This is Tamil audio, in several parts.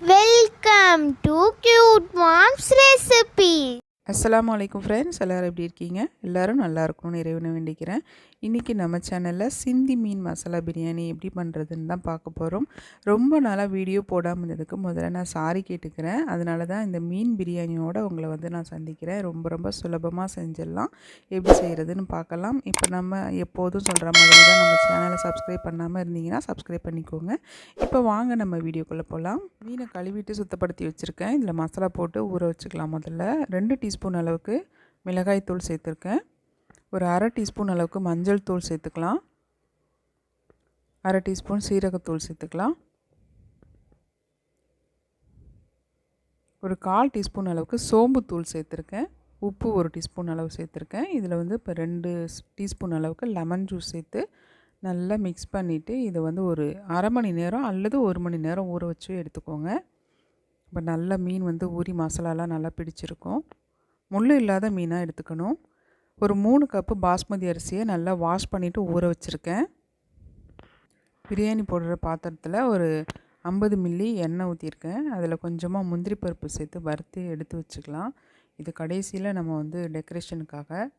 Welcome to Cute Mom's Recipe. அஸ்ஸலாமு அலைக்கும் ஃப்ரெண்ட்ஸ், எல்லோரும் எப்படி இருக்கீங்க? எல்லோரும் நல்லா இருக்கணும்னு இறைவனை வேண்டிக்கிறேன். இன்றைக்கி நம்ம சேனலில் சிந்தி மீன் மசாலா பிரியாணி எப்படி பண்ணுறதுன்னு தான் பார்க்க போகிறோம். ரொம்ப நாளாக வீடியோ போடாமல் இருந்ததுக்கு முதல்ல நான் சாரி கேட்டுக்கிறேன். அதனால தான் இந்த மீன் பிரியாணியோடு உங்களை நான் சந்திக்கிறேன். ரொம்ப சுலபமாக செஞ்சிடலாம். எப்படி செய்கிறதுன்னு பார்க்கலாம். இப்போ நம்ம எப்போதும் சொல்கிற மாதிரி தான் நம்ம சேனலை சப்ஸ்கிரைப் பண்ணாமல் இருந்தீங்கன்னா சப்ஸ்கிரைப் பண்ணிக்கோங்க. இப்போ வாங்க நம்ம வீடியோக்குள்ளே போகலாம். மீனை கழுவிட்டு சுத்தப்படுத்தி வச்சுருக்கேன். இதில் மசாலா போட்டு ஊற வச்சுக்கலாம். முதல்ல 2 டீஸ்பூன் அளவுக்கு மிளகாய் தூள் சேர்த்துருக்கேன். ஒரு அரை டீஸ்பூன் அளவுக்கு மஞ்சள் தூள் சேர்த்துக்கலாம். அரை டீஸ்பூன் சீரகத்தூள் சேர்த்துக்கலாம். ஒரு 1/4 டீஸ்பூன் அளவுக்கு சோம்பு தூள் சேர்த்துருக்கேன். உப்பு 1 டீஸ்பூன் அளவு சேர்த்துருக்கேன். இதில் இப்போ 2 டீஸ்பூன் அளவுக்கு லெமன் ஜூஸ் சேர்த்து நல்லா மிக்ஸ் பண்ணிவிட்டு இதை ஒரு அரை மணி நேரம் அல்லது 1 மணி நேரம் ஊற வச்சு எடுத்துக்கோங்க. இப்போ நல்லா மீன் ஊறி மசாலாலாம் நல்லா பிடிச்சிருக்கும். முள் இல்லாத மீனாக எடுத்துக்கணும். ஒரு 3 கப்பு பாஸ்மதி அரிசியை நல்லா வாஷ் பண்ணிவிட்டு ஊற வச்சுருக்கேன். பிரியாணி போடுற பாத்திரத்தில் ஒரு 50 மில்லி எண்ணெய் ஊற்றிருக்கேன். அதில் கொஞ்சமாக முந்திரி பருப்பு சேர்த்து வறுத்து எடுத்து வச்சுக்கலாம். இது கடைசியில் நம்ம டெக்கரேஷனுக்காக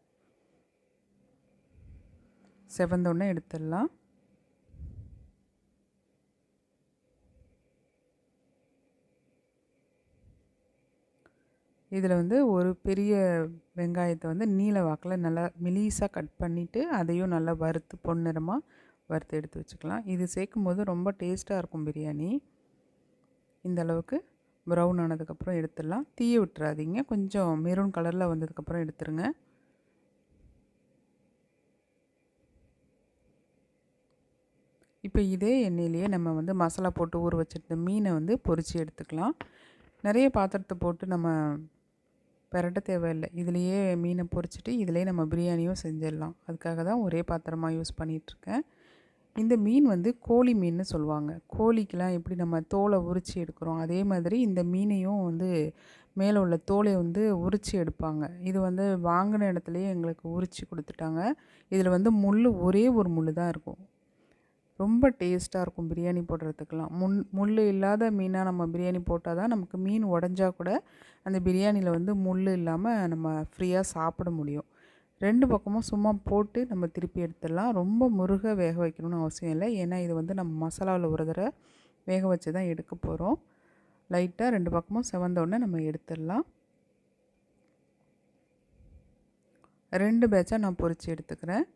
செவந்தோடனே எடுத்துடலாம். இதில் ஒரு பெரிய வெங்காயத்தை நீல வாக்கில் நல்லா மெலிசாக கட் பண்ணிவிட்டு அதையும் நல்லா வறுத்து பொன்னிறமாக வறுத்து எடுத்து வச்சுக்கலாம். இது சேர்க்கும் போது ரொம்ப டேஸ்ட்டாக இருக்கும் பிரியாணி. இந்த அளவுக்கு ப்ரௌன் ஆனதுக்கப்புறம் எடுத்துடலாம். தீய விட்டுறாதீங்க. கொஞ்சம் மெரூன் கலரில் வந்ததுக்கப்புறம் எடுத்துருங்க. இப்போ இதே எண்ணெயிலேயே நம்ம மசாலா போட்டு ஊற வச்சுருந்த மீனை பொரித்து எடுத்துக்கலாம். நிறைய பாத்திரத்தை போட்டு நம்ம பெரட்ட தேவையில்லை. இதுலேயே மீனை பொரிச்சிட்டு இதிலே நம்ம பிரியாணியும் செஞ்சிடலாம். அதுக்காக தான் ஒரே பாத்திரமாக யூஸ் பண்ணிகிட்ருக்கேன். இந்த மீன் கோழி மீன்னு சொல்லுவாங்க. கோழிக்கெலாம் எப்படி நம்ம தோலை உரித்து எடுக்கிறோம், அதே மாதிரி இந்த மீனையும் மேலே உள்ள தோலை உரித்து எடுப்பாங்க. இது வாங்கின இடத்துலையே எங்களுக்கு உரித்து கொடுத்துட்டாங்க. இதில் முள் ஒரே ஒரு முள் தான் இருக்கும். ரொம்ப டேஸ்ட்டாக இருக்கும் பிரியாணி போடுறதுக்கெலாம். முள் இல்லாத மீனாக நம்ம பிரியாணி போட்டால் தான் நமக்கு மீன் உடஞ்சா கூட அந்த பிரியாணியில் முள் இல்லாமல் நம்ம ஃப்ரீயாக சாப்பிட முடியும். 2 பக்கமும் சும்மா போட்டு நம்ம திருப்பி எடுத்துடலாம். ரொம்ப முருக வேக வைக்கணும்னு அவசியம் இல்லை. ஏன்னா இது நம்ம மசாலாவில் ஒரு தடவை வேக வச்சு தான் எடுக்க போகிறோம். லைட்டாக 2 பக்கமும் செவந்தோடனே நம்ம எடுத்துடலாம். 2 பேட்சாக நான் பொரித்து எடுத்துக்கிறேன்.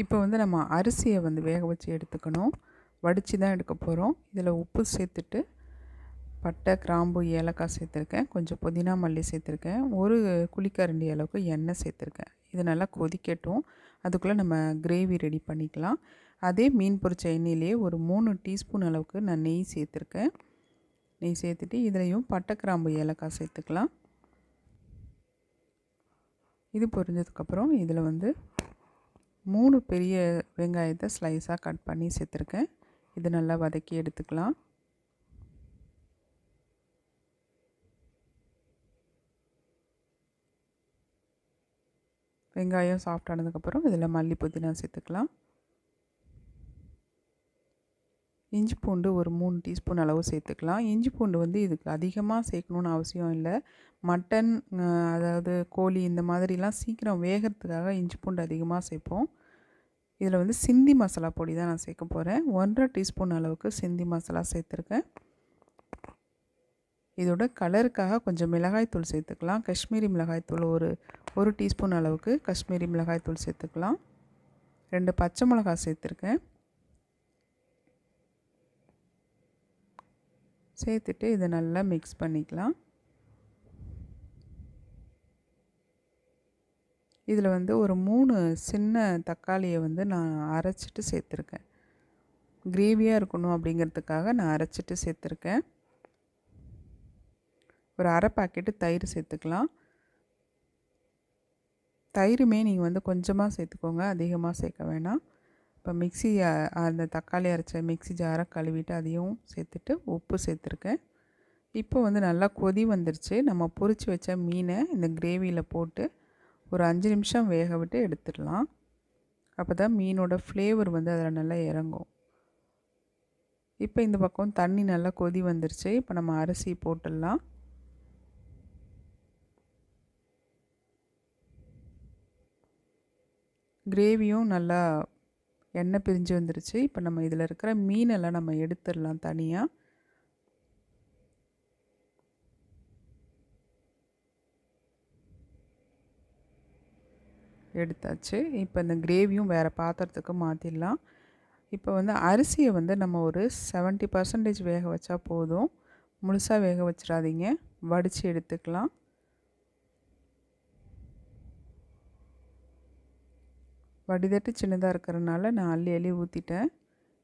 இப்போ நம்ம அரிசியை வேக வச்சு எடுத்துக்கணும். வடித்து தான் எடுக்க போகிறோம். இதில் உப்பு சேர்த்துட்டு பட்டை, கிராம்பு, ஏலக்காய் சேர்த்துருக்கேன். கொஞ்சம் புதினா மல்லி சேர்த்துருக்கேன். ஒரு குழிக்கரண்டி அளவுக்கு எண்ணெய் சேர்த்துருக்கேன். இது நல்லா கொதிக்கட்டும். அதுக்குள்ளே நம்ம கிரேவி ரெடி பண்ணிக்கலாம். அதே மீன் பொரிச்ச எண்ணெயிலேயே ஒரு 3 டீஸ்பூன் அளவுக்கு நான் நெய் சேர்த்துருக்கேன். நெய் சேர்த்துட்டு இதுலேயும் பட்டை, கிராம்பு, ஏலக்காய் சேர்த்துக்கலாம். இது பொரிஞ்சதுக்கப்புறம் இதில் 3 பெரிய வெங்காயத்தை ஸ்லைஸாக கட் பண்ணி சேர்த்துருக்கேன். இது நல்லா வதக்கி எடுத்துக்கலாம். வெங்காயம் சாஃப்ட் ஆனதுக்கப்புறம் இதில் மல்லி, புதினா சேர்த்துக்கலாம். இஞ்சி பூண்டு ஒரு 3 டீஸ்பூன் அளவு சேர்த்துக்கலாம். இஞ்சி பூண்டு இதுக்கு அதிகமாக சேர்க்கணுன்னு அவசியம் இல்லை. மட்டன், அதாவது கோழி இந்த மாதிரிலாம் சீக்கிரம் வேகிறதுக்காக இஞ்சி பூண்டு அதிகமாக சேர்ப்போம். இதில் சிந்தி மசாலா பொடி தான் நான் சேர்க்க போகிறேன். 1.5 டீஸ்பூன் அளவுக்கு சிந்தி மசாலா சேர்த்துருக்கேன். இதோட கலருக்காக கொஞ்சம் மிளகாய்த்தூள் சேர்த்துக்கலாம். காஷ்மீரி மிளகாய்த்தூள் ஒரு டீஸ்பூன் அளவுக்கு காஷ்மீரி மிளகாய்த்தூள் சேர்த்துக்கலாம். 2 பச்சை மிளகாய் சேர்த்துருக்கேன். சேர்த்துட்டு இதை நல்லா மிக்ஸ் பண்ணிக்கலாம். இதில் ஒரு 3 சின்ன தக்காளியை நான் அரைச்சிட்டு சேர்த்துருக்கேன். கிரேவியாக இருக்கணும் அப்படிங்கிறதுக்காக நான் அரைச்சிட்டு சேர்த்துருக்கேன். ஒரு அரை பாக்கெட்டு தயிர் சேர்த்துக்கலாம். தயிருமே நீங்கள் கொஞ்சமாக சேர்த்துக்கோங்க, அதிகமாக சேர்க்க வேணாம். இப்போ அந்த தக்காளி அரைச்ச மிக்ஸி ஜாரை கழுவிட்டு அதையும் சேர்த்துட்டு உப்பு சேர்த்துருக்கேன். இப்போ நல்லா கொதி வந்துருச்சு. நம்ம பொரித்து வச்ச மீனை இந்த கிரேவியில் போட்டு ஒரு 5 நிமிஷம் வேக விட்டு எடுத்துடலாம். அப்போ தான் மீனோட ஃப்ளேவர் அதில் நல்லா இறங்கும். இப்போ இந்த பக்கம் தண்ணி நல்லா கொதி வந்துருச்சு. இப்போ நம்ம அரிசி போட்டுடலாம். கிரேவியும் நல்லா எண்ணெய் பிரிஞ்சு வந்துருச்சு. இப்போ நம்ம இதில் இருக்கிற மீனெல்லாம் நம்ம எடுத்துடலாம் தனியாக. எடுத்தாச்சு. இப்போ இந்த கிரேவியும் வேறு பாத்திரத்துக்கு மாற்றிடலாம். இப்போ வந்து அரிசியை வந்து நம்ம ஒரு 70% வேக வச்சா போதும். முழுசாக வேக வச்சிடாதீங்க. வடித்து எடுத்துக்கலாம். வடிதட்டு சின்னதாக இருக்கிறதுனால நான் அள்ளி அள்ளி ஊற்றிட்டேன்.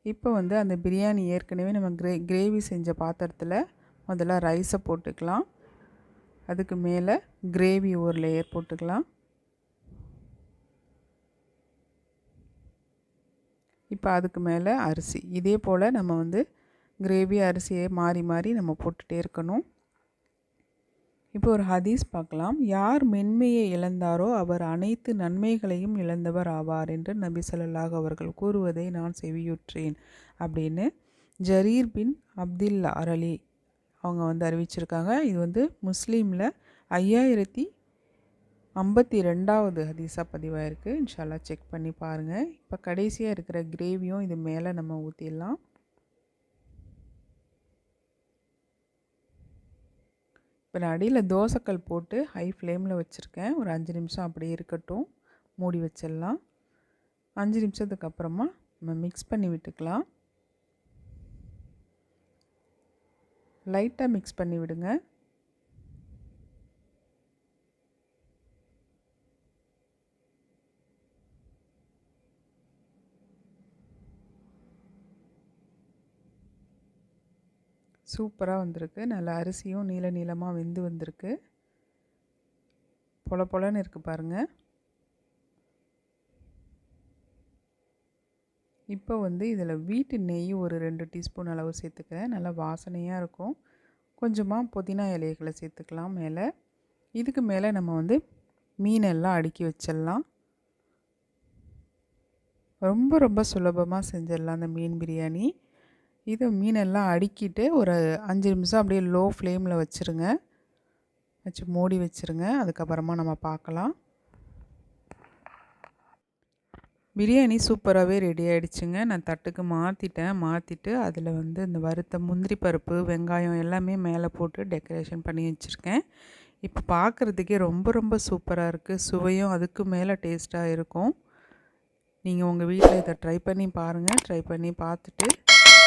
இப்போ வந்து அந்த பிரியாணி ஏற்கனவே நம்ம கிரேவி செஞ்ச பாத்திரத்தில் முதல்ல ரைஸை போட்டுக்கலாம். அதுக்கு மேலே கிரேவி ஒரு லேயர் போட்டுக்கலாம். இப்போ அதுக்கு மேலே அரிசி. இதே போல் நம்ம வந்து கிரேவி அரிசியை மாறி மாறி நம்ம போட்டுகிட்டே இருக்கணும். இப்போ ஒரு ஹதீஸ் பார்க்கலாம். யார் மென்மையை இழந்தாரோ அவர் அனைத்து நன்மைகளையும் இழந்தவர் ஆவார் என்று நபி ஸல்லல்லாஹு அவர்கள் கூறுவதை நான் செவியுற்றேன் அப்படின்னு ஜரீர் பின் அப்துல்லா அரலி அவங்க வந்து அறிவிச்சிருக்காங்க. இது வந்து முஸ்லீமில் 5052வது ஹதீஸாக பதிவாயிருக்கு. இன்ஷால்லா செக் பண்ணி பாருங்கள். இப்போ கடைசியாக இருக்கிற கிரேவியும் இது மேலே நம்ம ஊற்றிடலாம். இப்போ நான் அடியில் தோசைக்கல் போட்டு ஹை ஃப்ளேமில் வச்சுருக்கேன். ஒரு 5 நிமிஷம் அப்படியே இருக்கட்டும். மூடி வச்சிடலாம். 5 நிமிஷத்துக்கு அப்புறமா நம்ம மிக்ஸ் பண்ணி விட்டுக்கலாம். லைட்டாக மிக்ஸ் பண்ணி விடுங்க. சூப்பராக வந்திருக்கு. நல்லா அரிசியும் நீல நீளமாக வெந்து வந்திருக்கு. பொல பொலன்னு இருக்குது பாருங்கள். இப்போ வந்து இதில் வீட்டு நெய் ஒரு 2 டீஸ்பூன் அளவு சேர்த்துக்கிறேன். நல்லா வாசனையாக இருக்கும். கொஞ்சமாக புதினா இலைகளை சேர்த்துக்கலாம் மேலே. இதுக்கு மேலே நம்ம வந்து மீனெல்லாம் அடுக்கி வச்சிடலாம். ரொம்ப ரொம்ப சுலபமாக செஞ்சிடலாம் அந்த மீன் பிரியாணி. இதை மீனெல்லாம் அடுக்கிட்டு ஒரு 5 நிமிஷம் அப்படியே லோ ஃப்ளேமில் வச்சுருங்க. வச்சு மூடி வச்சுருங்க. அதுக்கப்புறமா நம்ம பார்க்கலாம். பிரியாணி சூப்பராகவே ரெடி ஆகிடுச்சுங்க. நான் தட்டுக்கு மாற்றிட்டு அதில் வந்து இந்த வறுத்த முந்திரி பருப்பு, வெங்காயம் எல்லாமே மேலே போட்டு டெக்கரேஷன் பண்ணி வச்சுருக்கேன். இப்போ பார்க்குறதுக்கே ரொம்ப ரொம்ப சூப்பராக இருக்குது. சுவையும் அதுக்கு மேலே டேஸ்ட்டாக இருக்கும். நீங்கள் உங்கள் வீட்டில் இதை ட்ரை பண்ணி பாருங்கள். ட்ரை பண்ணி பார்த்துட்டு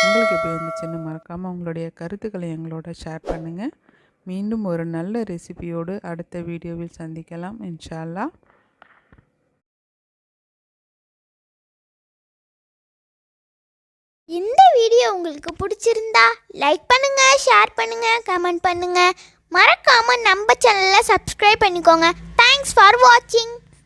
உங்களுக்கு எப்படி இருந்துச்சுன்னு மறக்காமல் உங்களுடைய கருத்துக்களை எங்களோட ஷேர் பண்ணுங்கள். மீண்டும் ஒரு நல்ல ரெசிபியோடு அடுத்த வீடியோவில் சந்திக்கலாம் இன்ஷா அல்லாஹ். இந்த வீடியோ உங்களுக்கு பிடிச்சிருந்தா லைக் பண்ணுங்க, ஷேர் பண்ணுங்க, கமெண்ட் பண்ணுங்க. மறக்காம நம்ம சேனலை சப்ஸ்கிரைப் பண்ணிக்கோங்க. தேங்க்ஸ் ஃபார் வாட்சிங்.